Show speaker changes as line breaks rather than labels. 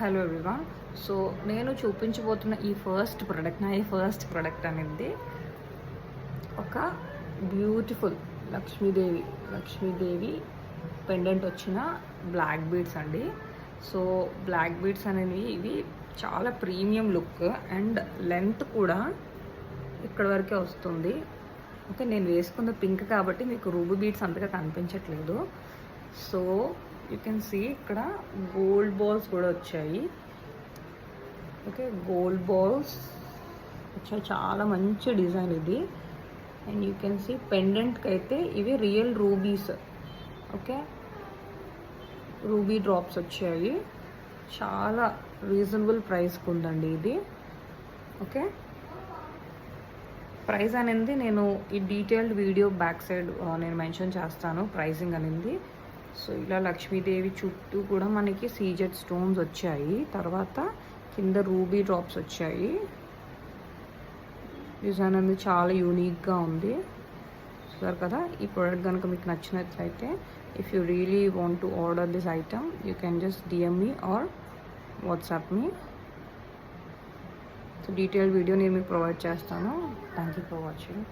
Hello everyone. So నేను చూపించబోతున్న ఈ first product అనేది ఒక బ్యూటిఫుల్ లక్ష్మీదేవి పెండెంట్ వచ్చిన బ్లాక్ బీడ్స్ అండి. సో బ్లాక్ బీడ్స్ అనేవి ఇవి చాలా ప్రీమియం లుక్ అండ్ లెంత్ కూడా ఇక్కడ వరకే వస్తుంది. ఓకే, నేను వేసుకున్న పింక్ కాబట్టి మీకు రూబీ బీడ్స్ అంతగా కనిపించట్లేదు. సో యూ కెన్ సీ ఇక్కడ గోల్డ్ బాల్స్ కూడా వచ్చాయి. ఓకే, గోల్డ్ బాల్స్ వచ్చాయి, చాలా మంచి డిజైన్ ఇది. అండ్ యూ కెన్ సీ పెండెంట్కి అయితే ఇవి real rubies. Okay, ruby drops వచ్చాయి, చాలా రీజనబుల్ ప్రైస్కి ఉందండి ఇది. ఓకే, ప్రైస్ అనేది నేను ఈ డీటెయిల్డ్ వీడియో బ్యాక్ సైడ్ నేను మెన్షన్ చేస్తాను ప్రైసింగ్ అనేది. సో ఇలా లక్ష్మీదేవి చుట్టూ కూడా మనకి సీజెడ్ స్టోన్స్ వచ్చాయి, తర్వాత కింద రూబీ డ్రాప్స్ వచ్చాయి. డిజైన్ అనేది చాలా యూనిక్గా ఉంది. చూసారు కదా, ఈ ప్రోడక్ట్ కనుక మీకు నచ్చినట్లయితే if you really want to order this item you can just DM me are WhatsApp me. So detailed video నేను మీకు ప్రొవైడ్ చేస్తాను. Thank you for watching.